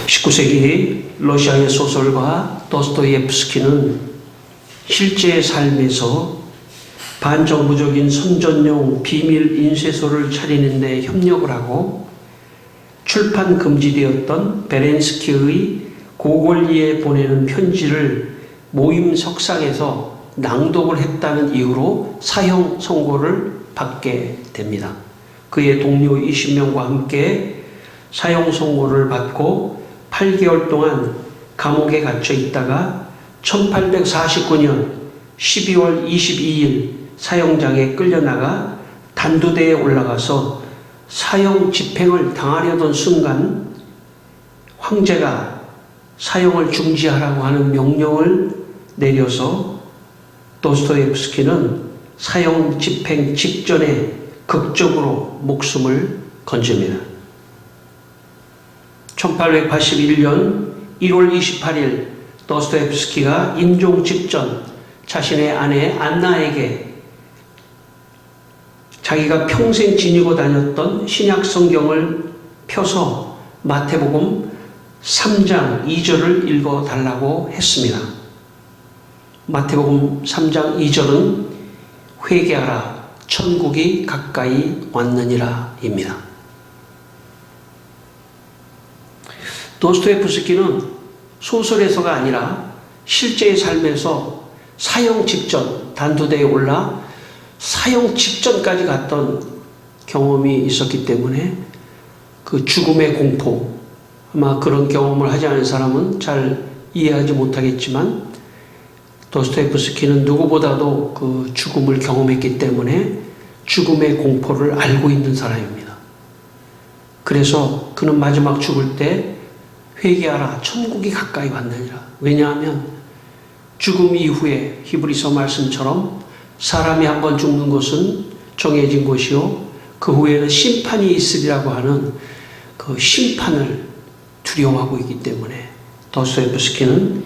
19세기 러시아의 소설가 도스토옙스키는 실제 삶에서 반정부적인 선전용 비밀 인쇄소를 차리는 데 협력을 하고 출판 금지되었던 베렌스키의 고골리에 보내는 편지를 모임 석상에서 낭독을 했다는 이유로 사형 선고를 받게 됩니다. 그의 동료 20명과 함께 사형 선고를 받고 8개월 동안 감옥에 갇혀 있다가 1849년 12월 22일 사형장에 끌려나가 단두대에 올라가서 사형 집행을 당하려던 순간 황제가 사형을 중지하라고 하는 명령을 내려서 도스토옙스키는 사형 집행 직전에 극적으로 목숨을 건집니다. 1881년 1월 28일 도스토옙스키가 임종 직전 자신의 아내 안나에게 자기가 평생 지니고 다녔던 신약 성경을 펴서 마태복음 3장 2절을 읽어달라고 했습니다. 마태복음 3장 2절은 회개하라 천국이 가까이 왔느니라 입니다. 도스토옙스키는 소설에서가 아니라 실제의 삶에서 사형 직전 단두대에 올라 사형 직전까지 갔던 경험이 있었기 때문에 그 죽음의 공포, 아마 그런 경험을 하지 않은 사람은 잘 이해하지 못하겠지만 도스토옙스키는 누구보다도 그 죽음을 경험했기 때문에 죽음의 공포를 알고 있는 사람입니다. 그래서 그는 마지막 죽을 때 회개하라 천국이 가까이 왔느니라. 왜냐하면 죽음 이후에 히브리서 말씀처럼 사람이 한번 죽는 것은 정해진 것이요 그 후에는 심판이 있으리라고 하는 그 심판을 두려워하고 있기 때문에 도스토옙스키는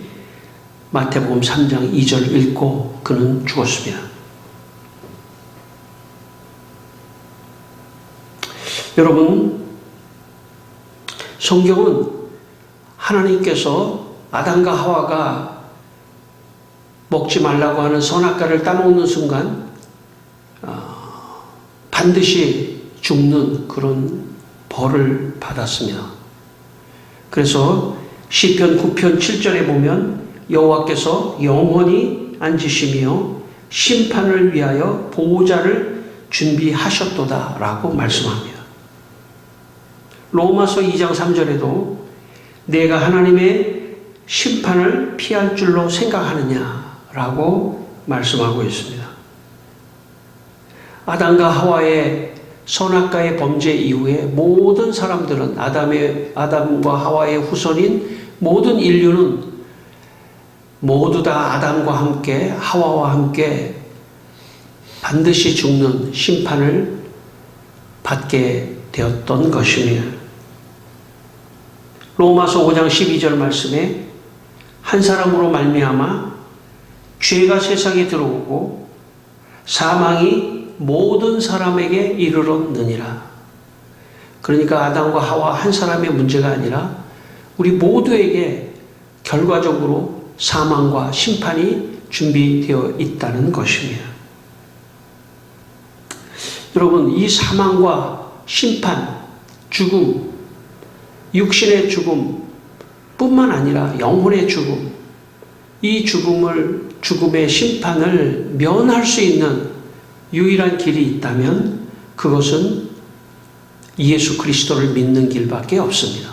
마태복음 3장 2절을 읽고 그는 죽었습니다. 여러분, 성경은 하나님께서 아담과 하와가 먹지 말라고 하는 선악과를 따먹는 순간 반드시 죽는 그런 벌을 받았습니다. 그래서 시편 9편 7절에 보면 여호와께서 영원히 앉으시며 심판을 위하여 보호자를 준비하셨도다 라고 말씀합니다. 로마서 2장 3절에도 내가 하나님의 심판을 피할 줄로 생각하느냐라고 말씀하고 있습니다. 아담과 하와의 선악과의 범죄 이후에 모든 사람들은 아담과 하와의 후손인 모든 인류는 모두 다 아담과 함께 하와와 함께 반드시 죽는 심판을 받게 되었던 것입니다. 로마서 5장 12절 말씀에 한 사람으로 말미암아 죄가 세상에 들어오고 사망이 모든 사람에게 이르렀느니라. 그러니까 아담과 하와 한 사람의 문제가 아니라 우리 모두에게 결과적으로 사망과 심판이 준비되어 있다는 것입니다. 여러분, 이 사망과 심판, 죽음, 육신의 죽음 뿐만 아니라 영혼의 죽음, 이 죽음의 심판을 면할 수 있는 유일한 길이 있다면 그것은 예수 그리스도를 믿는 길밖에 없습니다.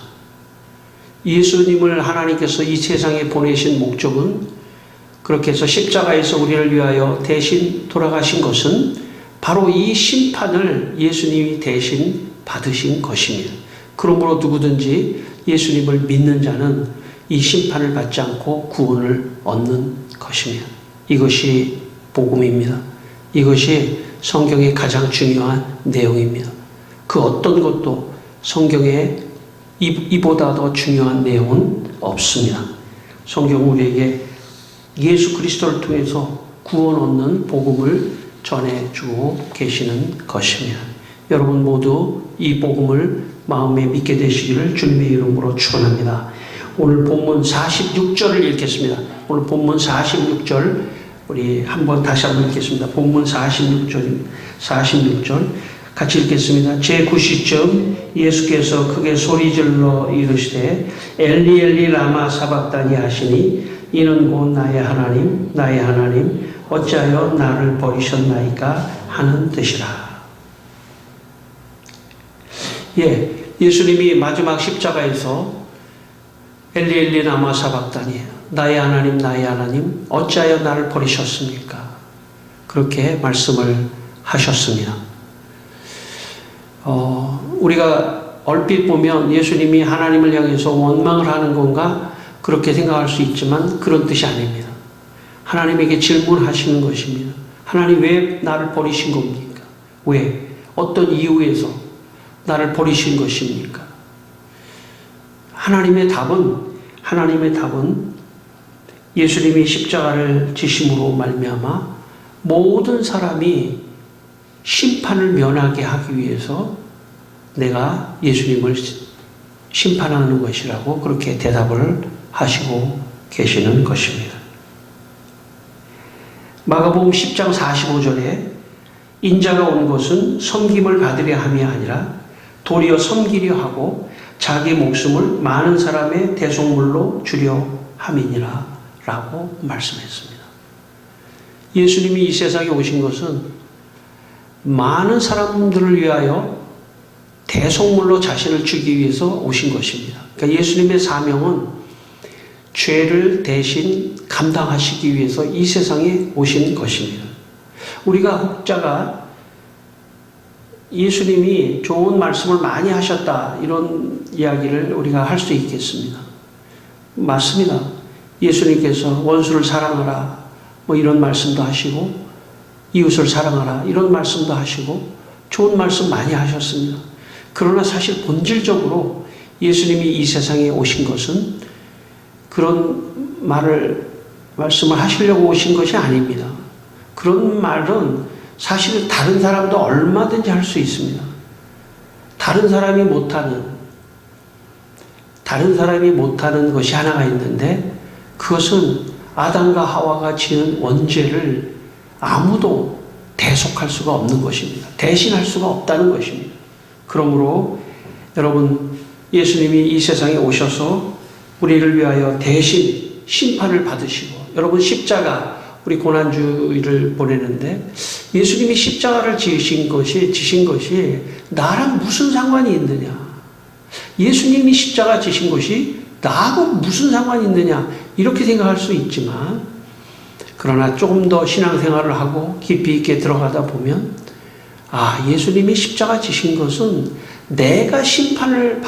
예수님을 하나님께서 이 세상에 보내신 목적은 그렇게 해서 십자가에서 우리를 위하여 대신 돌아가신 것은 바로 이 심판을 예수님이 대신 받으신 것입니다. 그러므로 누구든지 예수님을 믿는 자는 이 심판을 받지 않고 구원을 얻는 것입니다. 이것이 복음입니다. 이것이 성경의 가장 중요한 내용입니다. 그 어떤 것도 성경에 이보다 더 중요한 내용은 없습니다. 성경은 우리에게 예수 그리스도를 통해서 구원 얻는 복음을 전해주고 계시는 것입니다. 여러분 모두 이 복음을 마음에 믿게 되시기를 주님의 이름으로 축원합니다. 오늘 본문 46절을 읽겠습니다. 오늘 본문 46절 우리 다시 한번 읽겠습니다. 본문 46절 같이 읽겠습니다. 제9시쯤 예수께서 크게 소리질러 이르시되 엘리 엘리 라마 사박다니 하시니 이는 곧 나의 하나님 어찌하여 나를 버리셨나이까 하는 뜻이라. 예수님이 마지막 십자가에서 엘리 엘리 라마 사박다니 나의 하나님 어찌하여 나를 버리셨습니까? 그렇게 말씀을 하셨습니다. 우리가 얼핏 보면 예수님이 하나님을 향해서 원망을 하는 건가 그렇게 생각할 수 있지만 그런 뜻이 아닙니다. 하나님에게 질문하시는 것입니다. 하나님 왜 나를 버리신 겁니까? 왜? 어떤 이유에서 나를 버리신 것입니까? 하나님의 답은 예수님이 십자가를 지심으로 말미암아 모든 사람이 심판을 면하게 하기 위해서 내가 예수님을 심판하는 것이라고 그렇게 대답을 하시고 계시는 것입니다. 마가복음 10장 45절에 인자가 온 것은 섬김을 받으려 함이 아니라 도리어 섬기려 하고 자기 목숨을 많은 사람의 대속물로 주려 함이니라 라고 말씀했습니다. 예수님이 이 세상에 오신 것은 많은 사람들을 위하여 대속물로 자신을 주기 위해서 오신 것입니다. 그러니까 예수님의 사명은 죄를 대신 감당하시기 위해서 이 세상에 오신 것입니다. 우리가 혹자가 예수님이 좋은 말씀을 많이 하셨다 이런 이야기를 우리가 할 수 있겠습니다. 맞습니다. 예수님께서 원수를 사랑하라 뭐 이런 말씀도 하시고 이웃을 사랑하라 이런 말씀도 하시고 좋은 말씀 많이 하셨습니다. 그러나 사실 본질적으로 예수님이 이 세상에 오신 것은 그런 말씀을 하시려고 오신 것이 아닙니다. 그런 말은 사실 다른 사람도 얼마든지 할 수 있습니다. 다른 사람이 못하는 것이 하나가 있는데 그것은 아담과 하와가 지은 원죄를 아무도 대속할 수가 없는 것입니다. 대신할 수가 없다는 것입니다. 그러므로 여러분 예수님이 이 세상에 오셔서 우리를 위하여 대신 심판을 받으시고 여러분 십자가 우리 고난주일을 보내는데 예수님이 십자가를 지신 것이 나랑 무슨 상관이 있느냐? 예수님이 십자가 지신 것이 나하고 무슨 상관이 있느냐? 이렇게 생각할 수 있지만 그러나 조금 더 신앙생활을 하고 깊이 있게 들어가다 보면 예수님이 십자가 지신 것은 내가 심판을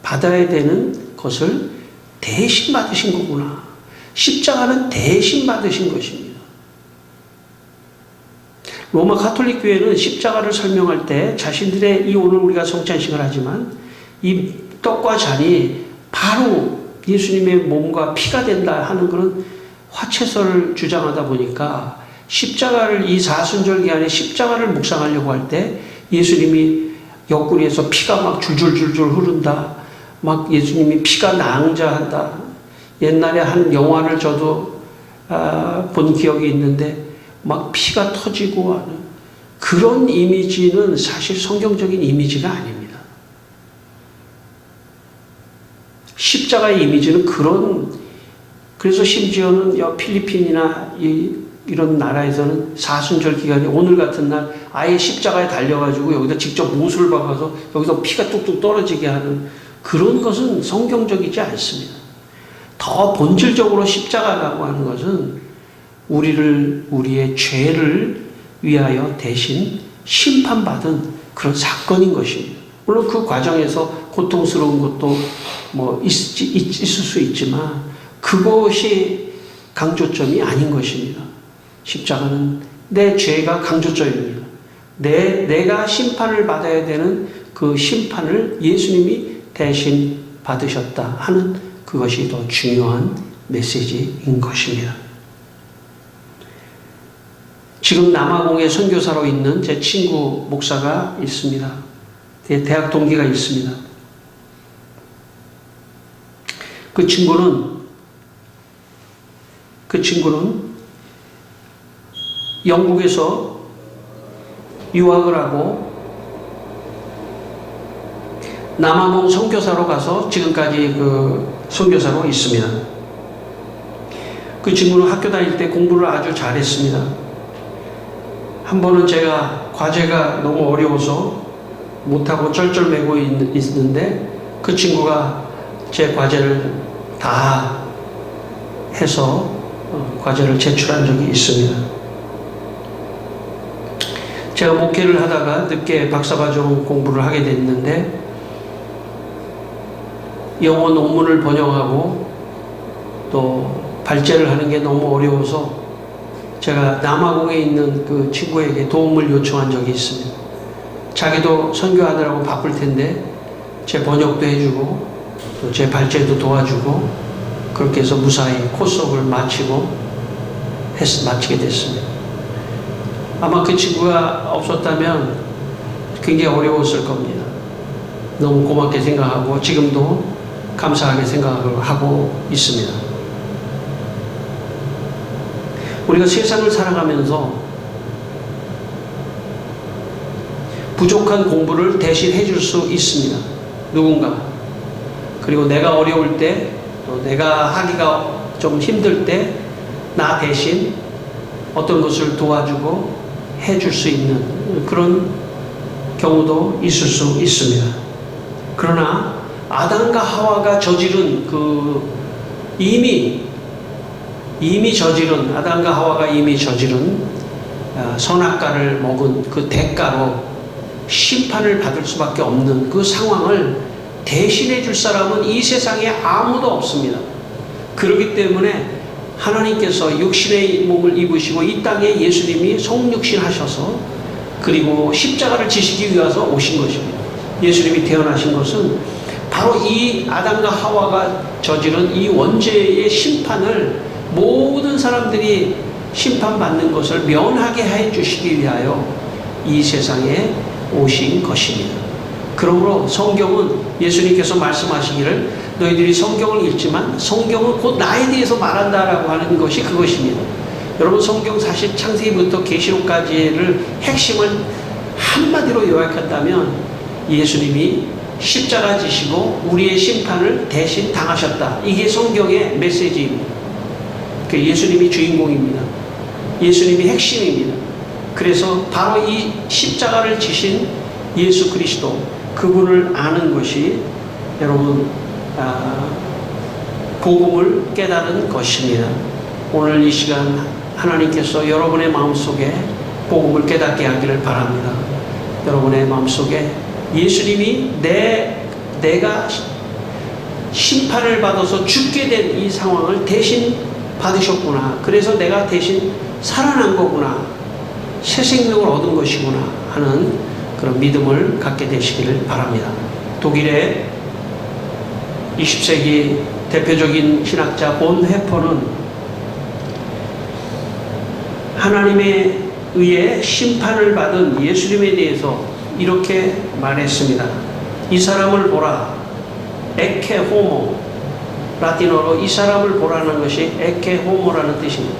받아야 되는 것을 대신 받으신 거구나. 십자가는 대신 받으신 것입니다. 로마 가톨릭 교회는 십자가를 설명할 때 자신들의 오늘 우리가 성찬식을 하지만 이 떡과 잔이 바로 예수님의 몸과 피가 된다 하는 그런 화채설을 주장하다 보니까 십자가를 이 사순절 기간에 십자가를 묵상하려고 할 때 예수님이 옆구리에서 피가 막 줄줄줄줄 흐른다. 막 예수님이 피가 낭자한다. 옛날에 한 영화를 저도 본 기억이 있는데 막 피가 터지고 하는 그런 이미지는 사실 성경적인 이미지가 아닙니다. 십자가의 이미지는 그래서 심지어는 필리핀이나 이런 나라에서는 사순절 기간에 오늘 같은 날 아예 십자가에 달려가지고 여기다 직접 못을 박아서 여기서 피가 뚝뚝 떨어지게 하는 그런 것은 성경적이지 않습니다. 더 본질적으로 십자가라고 하는 것은 우리의 죄를 위하여 대신 심판받은 그런 사건인 것입니다. 물론 그 과정에서 고통스러운 것도 있을 수 있지만 그것이 강조점이 아닌 것입니다. 십자가는 내 죄가 강조점입니다. 내가 심판을 받아야 되는 그 심판을 예수님이 대신 받으셨다 하는 그것이 더 중요한 메시지인 것입니다. 지금 남아공에 선교사로 있는 제 친구 목사가 있습니다. 대학 동기가 있습니다. 그 친구는 영국에서 유학을 하고 남아공 선교사로 가서 지금까지 선교사로 있습니다. 그 친구는 학교 다닐 때 공부를 아주 잘했습니다. 한 번은 제가 과제가 너무 어려워서 못하고 쩔쩔매고 있는데 그 친구가 제 과제를 다 해서 과제를 제출한 적이 있습니다. 제가 목회를 하다가 늦게 박사과정 공부를 하게 됐는데 영어 논문을 번역하고 또 발제를 하는 게 너무 어려워서 제가 남아공에 있는 그 친구에게 도움을 요청한 적이 있습니다. 자기도 선교하느라고 바쁠 텐데 제 번역도 해주고 또 제 발제도 도와주고 그렇게 해서 무사히 코스웍을 마치게 됐습니다. 아마 그 친구가 없었다면 굉장히 어려웠을 겁니다. 너무 고맙게 생각하고 지금도 감사하게 생각하고 있습니다. 우리가 세상을 살아가면서 부족한 공부를 대신 해줄 수 있습니다. 누군가. 그리고 내가 어려울 때, 또 내가 하기가 좀 힘들 때 나 대신 어떤 것을 도와주고 해줄 수 있는 그런 경우도 있을 수 있습니다. 그러나 아담과 하와가 저지른 아담과 하와가 이미 저지른 선악과를 먹은 그 대가로 심판을 받을 수밖에 없는 그 상황을 대신해 줄 사람은 이 세상에 아무도 없습니다. 그렇기 때문에 하나님께서 육신의 몸을 입으시고 이 땅에 예수님이 성육신 하셔서 그리고 십자가를 지시기 위해서 오신 것입니다. 예수님이 태어나신 것은 바로 이 아담과 하와가 저지른 이 원죄의 심판을 모든 사람들이 심판받는 것을 면하게 해 주시기 위하여 이 세상에 오신 것입니다. 그러므로 성경은 예수님께서 말씀하시기를 너희들이 성경을 읽지만 성경은 곧 나에 대해서 말한다라고 하는 것이 그것입니다. 여러분 성경 사실 창세기부터 계시록까지를 핵심을 한마디로 요약한다면 예수님이 십자가 지시고 우리의 심판을 대신 당하셨다. 이게 성경의 메시지입니다. 예수님이 주인공입니다. 예수님이 핵심입니다. 그래서 바로 이 십자가를 지신 예수 그리스도 그분을 아는 것이 여러분 복음을 깨달은 것입니다. 오늘 이 시간 하나님께서 여러분의 마음속에 복음을 깨닫게 하기를 바랍니다. 여러분의 마음속에 예수님이 내가 심판을 받아서 죽게 된 이 상황을 대신 받으셨구나. 그래서 내가 대신 살아난 거구나. 새 생명을 얻은 것이구나 하는 그런 믿음을 갖게 되시기를 바랍니다. 독일의 20세기 대표적인 신학자 본헤퍼는 하나님에 의해 심판을 받은 예수님에 대해서 이렇게 말했습니다. 이 사람을 보라. 에케 호모. 라틴어로 이 사람을 보라는 것이 에케 호모라는 뜻입니다.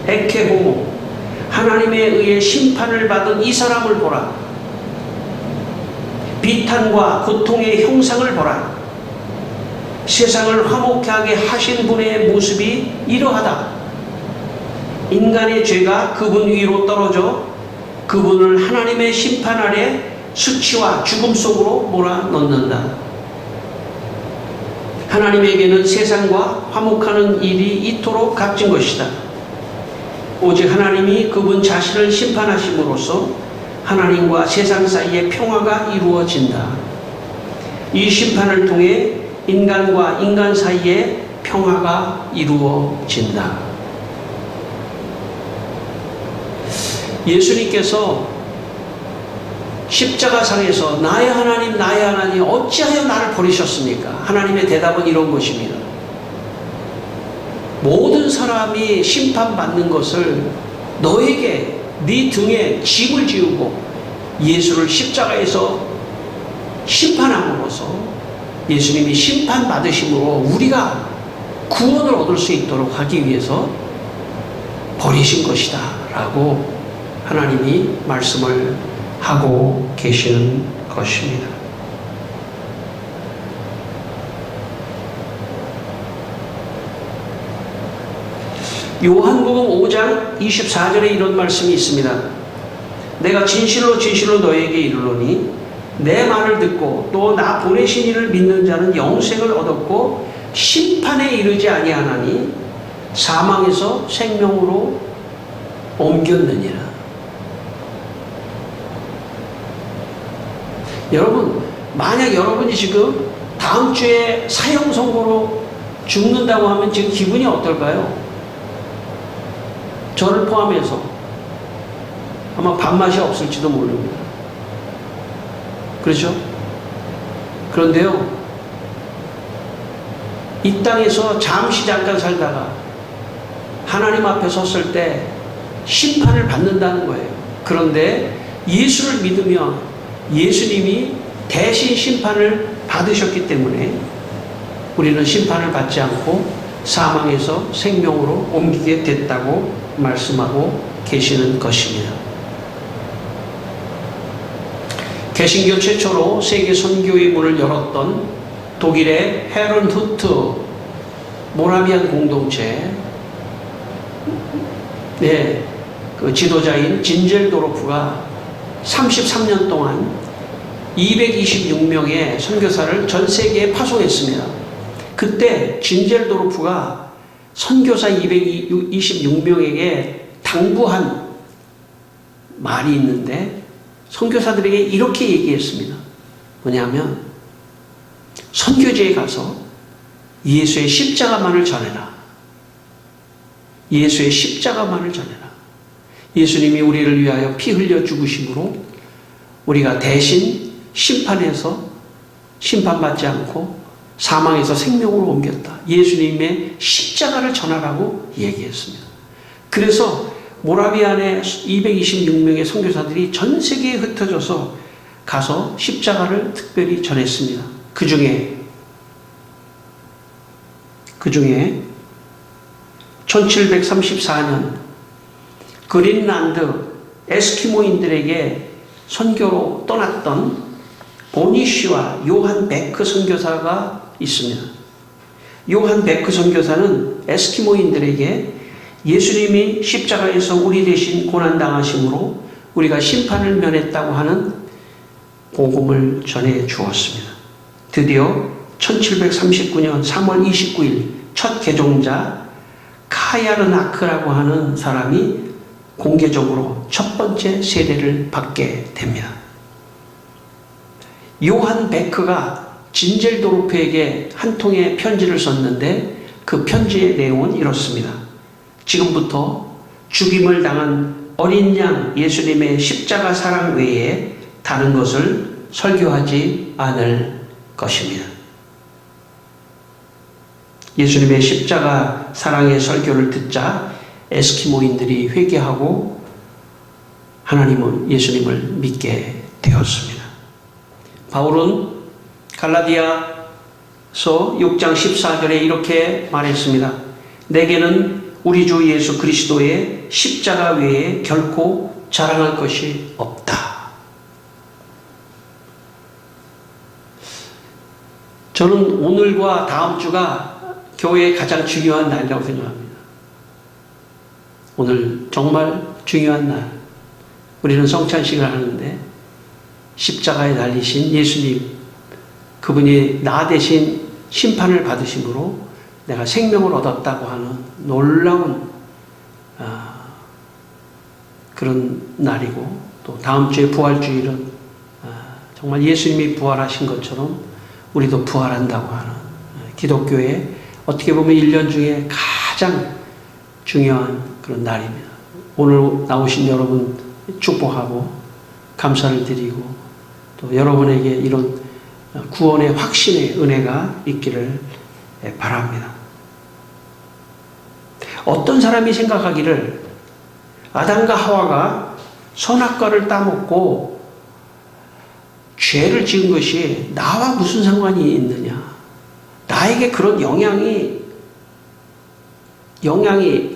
에케 호모. 하나님에 의해 심판을 받은 이 사람을 보라. 비탄과 고통의 형상을 보라. 세상을 화목하게 하신 분의 모습이 이러하다. 인간의 죄가 그분 위로 떨어져 그분을 하나님의 심판 아래 수치와 죽음 속으로 몰아넣는다. 하나님에게는 세상과 화목하는 일이 이토록 값진 것이다. 오직 하나님이 그분 자신을 심판하심으로써 하나님과 세상 사이에 평화가 이루어진다. 이 심판을 통해 인간과 인간 사이에 평화가 이루어진다. 예수님께서 십자가상에서 나의 하나님 어찌하여 나를 버리셨습니까? 하나님의 대답은 이런 것입니다. 모든 사람이 심판받는 것을 너에게 네 등에 짐을 지우고 예수를 십자가에서 심판함으로써 예수님이 심판받으심으로 우리가 구원을 얻을 수 있도록 하기 위해서 버리신 것이다 라고 하나님이 말씀을 하고 계시는 것입니다. 요한복음 5장 24절에 이런 말씀이 있습니다. 내가 진실로 진실로 너에게 이르노니 내 말을 듣고 또 나 보내신 이를 믿는 자는 영생을 얻었고 심판에 이르지 아니하나니 사망에서 생명으로 옮겼느니라. 여러분, 만약 여러분이 지금 다음 주에 사형 선고로 죽는다고 하면 지금 기분이 어떨까요? 저를 포함해서 아마 밥맛이 없을지도 모릅니다. 그렇죠? 그런데요, 이 땅에서 잠깐 살다가 하나님 앞에 섰을 때 심판을 받는다는 거예요. 그런데 예수를 믿으면 예수님이 대신 심판을 받으셨기 때문에 우리는 심판을 받지 않고 사망에서 생명으로 옮기게 됐다고 말씀하고 계시는 것입니다. 개신교 최초로 세계 선교의 문을 열었던 독일의 헤른후트 모라비안 공동체 그 지도자인 진젤도르프가 33년 동안 226명의 선교사를 전 세계에 파송했습니다. 그때 진젤도르프가 선교사 226명에게 당부한 말이 있는데 선교사들에게 이렇게 얘기했습니다. 뭐냐면 선교지에 가서 예수의 십자가만을 전해라. 예수의 십자가만을 전해라. 예수님이 우리를 위하여 피 흘려 죽으심으로 우리가 대신 심판에서 심판받지 않고 사망에서 생명으로 옮겼다. 예수님의 십자가를 전하라고 얘기했습니다. 그래서 모라비안의 226명의 선교사들이 전 세계에 흩어져서 가서 십자가를 특별히 전했습니다. 그 중에 1734년 그린란드 에스키모인들에게 선교로 떠났던 보니쉬와 요한 베크 선교사가 있습니다. 요한 베크 선교사는 에스키모인들에게 예수님이 십자가에서 우리 대신 고난당하심으로 우리가 심판을 면했다고 하는 복음을 전해 주었습니다. 드디어 1739년 3월 29일 첫 개종자 카야르나크라고 하는 사람이 공개적으로 첫 번째 세례를 받게 됩니다. 요한 베크가 진젤도르프에게 한 통의 편지를 썼는데 그 편지의 내용은 이렇습니다. 지금부터 죽임을 당한 어린 양 예수님의 십자가 사랑 외에 다른 것을 설교하지 않을 것입니다. 예수님의 십자가 사랑의 설교를 듣자 에스키모인들이 회개하고 하나님은 예수님을 믿게 되었습니다. 바울은 갈라디아서 6장 14절에 이렇게 말했습니다. 내게는 우리 주 예수 그리스도의 십자가 외에 결코 자랑할 것이 없다. 저는 오늘과 다음 주가 교회의 가장 중요한 날이라고 생각합니다. 오늘 정말 중요한 날. 우리는 성찬식을 하는데 십자가에 달리신 예수님, 그분이 나 대신 심판을 받으심으로 내가 생명을 얻었다고 하는 놀라운 그런 날이고, 또 다음 주에 부활주일은 정말 예수님이 부활하신 것처럼 우리도 부활한다고 하는 기독교의 어떻게 보면 1년 중에 가장 중요한 그런 날입니다. 오늘 나오신 여러분 축복하고 감사를 드리고 또 여러분에게 이런 구원의 확신의 은혜가 있기를 바랍니다. 어떤 사람이 생각하기를 아담과 하와가 선악과를 따먹고 죄를 지은 것이 나와 무슨 상관이 있느냐? 나에게 그런 영향이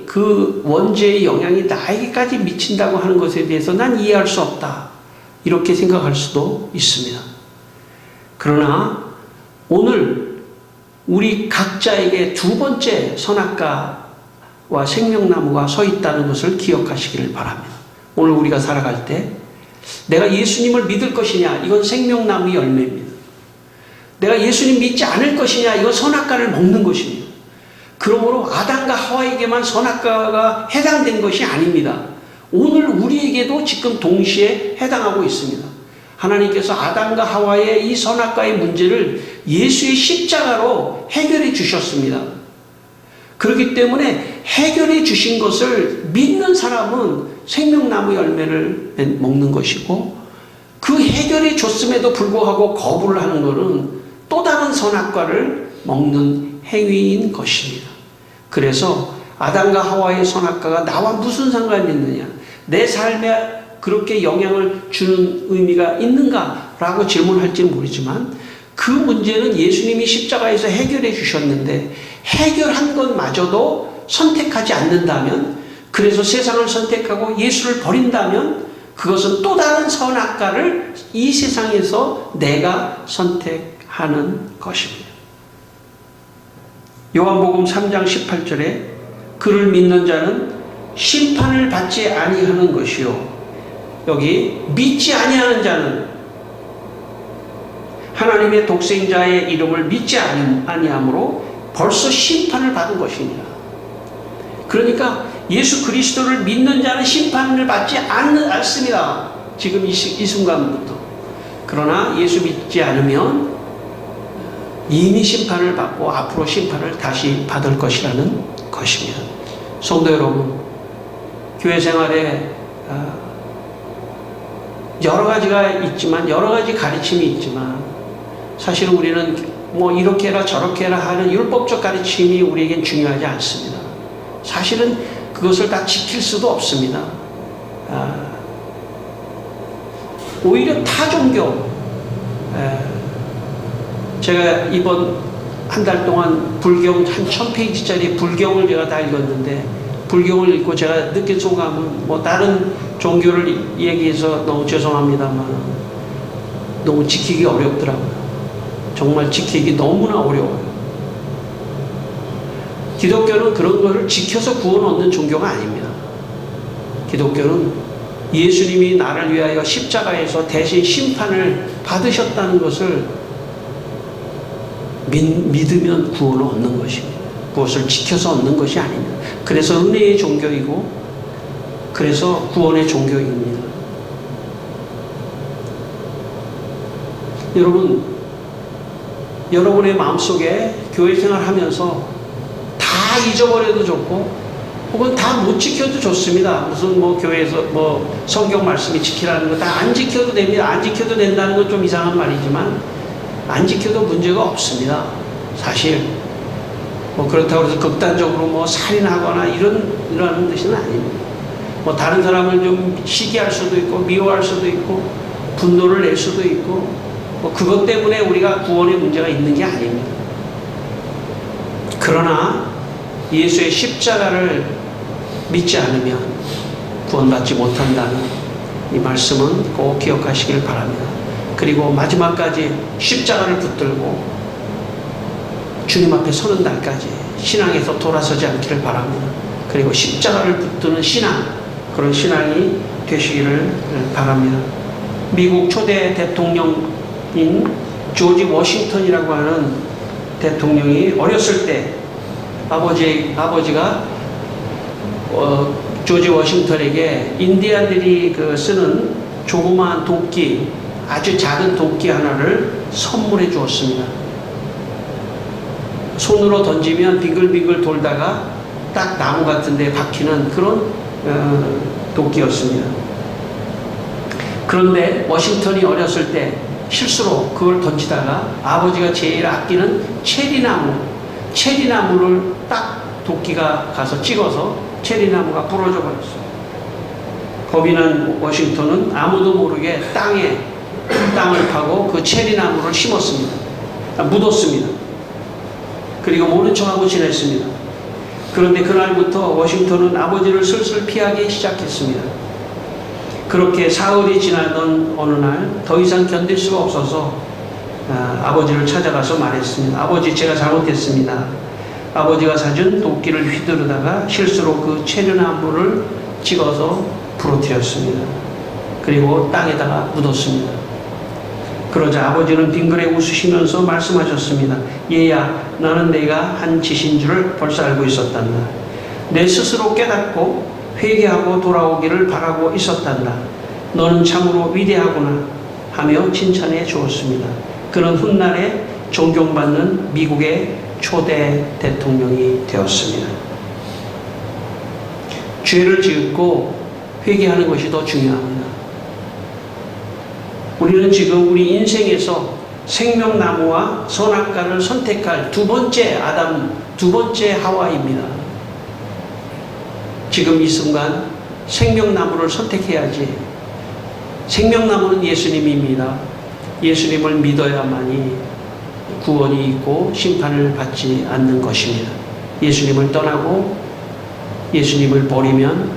그 원죄의 영향이 나에게까지 미친다고 하는 것에 대해서 난 이해할 수 없다. 이렇게 생각할 수도 있습니다. 그러나 오늘 우리 각자에게 두 번째 선악과와 생명나무가 서 있다는 것을 기억하시기를 바랍니다. 오늘 우리가 살아갈 때 내가 예수님을 믿을 것이냐, 이건 생명나무 열매입니다. 내가 예수님 믿지 않을 것이냐, 이건 선악과를 먹는 것입니다. 그러므로 아담과 하와에게만 선악과가 해당된 것이 아닙니다. 오늘 우리에게도 지금 동시에 해당하고 있습니다. 하나님께서 아담과 하와의 이 선악과의 문제를 예수의 십자가로 해결해 주셨습니다. 그렇기 때문에 해결해 주신 것을 믿는 사람은 생명나무 열매를 먹는 것이고, 그 해결해 줬음에도 불구하고 거부를 하는 것은 또 다른 선악과를 먹는 행위인 것입니다. 그래서 아담과 하와의 선악과가 나와 무슨 상관이 있느냐, 내 삶에 그렇게 영향을 주는 의미가 있는가 라고 질문할지는 모르지만, 그 문제는 예수님이 십자가에서 해결해 주셨는데 해결한 것마저도 선택하지 않는다면, 그래서 세상을 선택하고 예수를 버린다면 그것은 또 다른 선악과를 이 세상에서 내가 선택하는 것입니다. 요한복음 3장 18절에 그를 믿는 자는 심판을 받지 아니하는 것이요, 여기 믿지 아니하는 자는 하나님의 독생자의 이름을 믿지 아니하므로 벌써 심판을 받은 것이니라. 그러니까 예수 그리스도를 믿는 자는 심판을 받지 않습니다. 지금 이 순간부터. 그러나 예수 믿지 않으면 이미 심판을 받고 앞으로 심판을 다시 받을 것이라는 것입니다. 성도 여러분, 교회 생활에 여러 가지가 있지만, 여러 가지 가르침이 있지만, 사실 우리는 뭐 이렇게 해라 저렇게 해라 하는 율법적 가르침이 우리에겐 중요하지 않습니다. 사실은 그것을 다 지킬 수도 없습니다. 오히려 타 종교, 제가 이번 한 달 동안 불경 한 1000페이지짜리 불경을 제가 다 읽었는데, 불경을 읽고 제가 느낀 소감은, 뭐 다른 종교를 얘기해서 너무 죄송합니다만 너무 지키기 어렵더라고요. 정말 지키기 너무나 어려워요. 기독교는 그런 것을 지켜서 구원 얻는 종교가 아닙니다. 기독교는 예수님이 나를 위하여 십자가에서 대신 심판을 받으셨다는 것을 믿으면 구원을 얻는 것입니다. 그것을 지켜서 얻는 것이 아닙니다. 그래서 은혜의 종교이고, 그래서 구원의 종교입니다. 여러분, 여러분의 마음속에 교회 생활하면서 다 잊어버려도 좋고, 혹은 다 못 지켜도 좋습니다. 무슨 뭐 교회에서 뭐 성경 말씀이 지키라는 거 다 안 지켜도 됩니다. 안 지켜도 된다는 건 좀 이상한 말이지만, 안 지켜도 문제가 없습니다. 사실 뭐 그렇다고 해서 극단적으로 뭐 살인하거나 이런 뜻은 아닙니다. 뭐 다른 사람을 좀 시기할 수도 있고, 미워할 수도 있고, 분노를 낼 수도 있고, 뭐 그것 때문에 우리가 구원에 문제가 있는 게 아닙니다. 그러나 예수의 십자가를 믿지 않으면 구원받지 못한다는 이 말씀은 꼭 기억하시길 바랍니다. 그리고 마지막까지 십자가를 붙들고 주님 앞에 서는 날까지 신앙에서 돌아서지 않기를 바랍니다. 그리고 십자가를 붙드는 신앙, 그런 신앙이 되시기를 바랍니다. 미국 초대 대통령인 조지 워싱턴이라고 하는 대통령이 어렸을 때 아버지가 조지 워싱턴에게 인디안들이 쓰는 조그마한 도끼, 아주 작은 도끼 하나를 선물해 주었습니다. 손으로 던지면 빙글빙글 돌다가 딱 나무 같은 데 박히는 그런 도끼였습니다. 그런데 워싱턴이 어렸을 때 실수로 그걸 던지다가 아버지가 제일 아끼는 체리나무를 딱 도끼가 가서 찍어서 체리나무가 부러져 버렸어요. 겁이 난 워싱턴은 아무도 모르게 땅을 파고 그 체리나무를 심었습니다. 묻었습니다. 그리고 모른 척하고 지냈습니다. 그런데 그날부터 워싱턴은 아버지를 슬슬 피하기 시작했습니다. 그렇게 사흘이 지나던 어느 날 더 이상 견딜 수가 없어서 아버지를 찾아가서 말했습니다. 아버지, 제가 잘못했습니다. 아버지가 사준 도끼를 휘두르다가 실수로 그 체류나무를 찍어서 부러뜨렸습니다. 그리고 땅에다가 묻었습니다. 그러자 아버지는 빙그레 웃으시면서 말씀하셨습니다. 얘야, 나는 내가 한 짓인 줄을 벌써 알고 있었단다. 내 스스로 깨닫고 회개하고 돌아오기를 바라고 있었단다. 너는 참으로 위대하구나 하며 칭찬해 주었습니다. 그는 훗날에 존경받는 미국의 초대 대통령이 되었습니다. 죄를 짓고 회개하는 것이 더 중요합니다. 우리는 지금 우리 인생에서 생명나무와 선악과를 선택할 두 번째 아담, 두 번째 하와입니다. 지금 이 순간 생명나무를 선택해야지. 생명나무는 예수님입니다. 예수님을 믿어야만이 구원이 있고 심판을 받지 않는 것입니다. 예수님을 떠나고 예수님을 버리면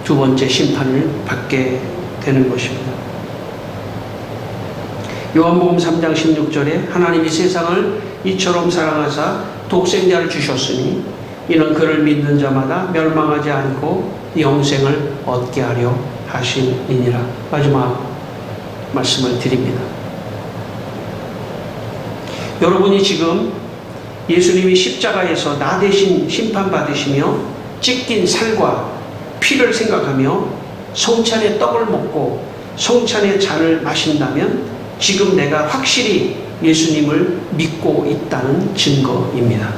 두 번째 심판을 받게 되는 것입니다. 요한복음 3장 16절에 하나님이 세상을 이처럼 사랑하사 독생자를 주셨으니 이는 그를 믿는 자마다 멸망하지 않고 영생을 얻게 하려 하심이니라. 마지막 말씀을 드립니다. 여러분이 지금 예수님이 십자가에서 나 대신 심판받으시며 찢긴 살과 피를 생각하며 성찬의 떡을 먹고 성찬의 잔을 마신다면 지금 내가 확실히 예수님을 믿고 있다는 증거입니다.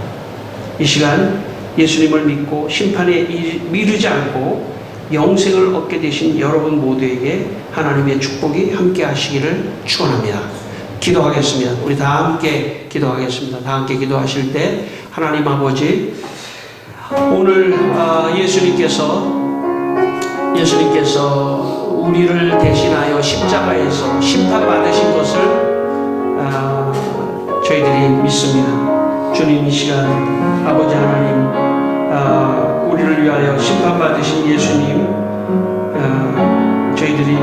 이 시간 예수님을 믿고 심판에 미루지 않고 영생을 얻게 되신 여러분 모두에게 하나님의 축복이 함께 하시기를 축원합니다. 기도하겠습니다. 우리 다 함께 기도하겠습니다. 다 함께 기도하실 때 하나님 아버지, 오늘 예수님께서 우리를 대신하여 십자가에서 심판받으신 것을 저희들이 믿습니다. 주님, 이 시간 아버지 하나님, 우리를 위하여 심판받으신 예수님, 저희들이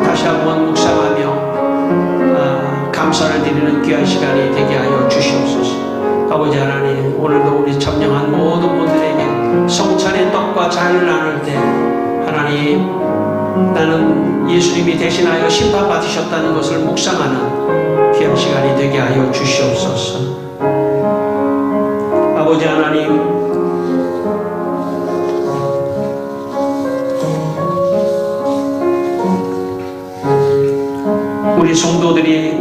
다시 한번 묵상하며 감사를 드리는 귀한 시간이 되게 하여 주시옵소서. 아버지 하나님, 오늘도 우리 참여한 모든 분들에게 성찬의 떡과 잔을 나눌 때 하나님, 나는 예수님이 대신하여 심판받으셨다는 것을 묵상하는 귀한 시간이 되게 하여 주시옵소서. 아버지 하나님, 우리 성도들이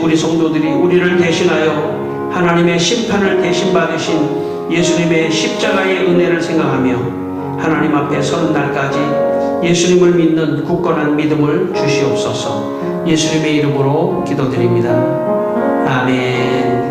우리 성도들이 우리를 대신하여 하나님의 심판을 대신 받으신 예수님의 십자가의 은혜를 생각하며 하나님 앞에 서는 날까지 예수님을 믿는 굳건한 믿음을 주시옵소서. 예수님의 이름으로 기도드립니다. 아멘.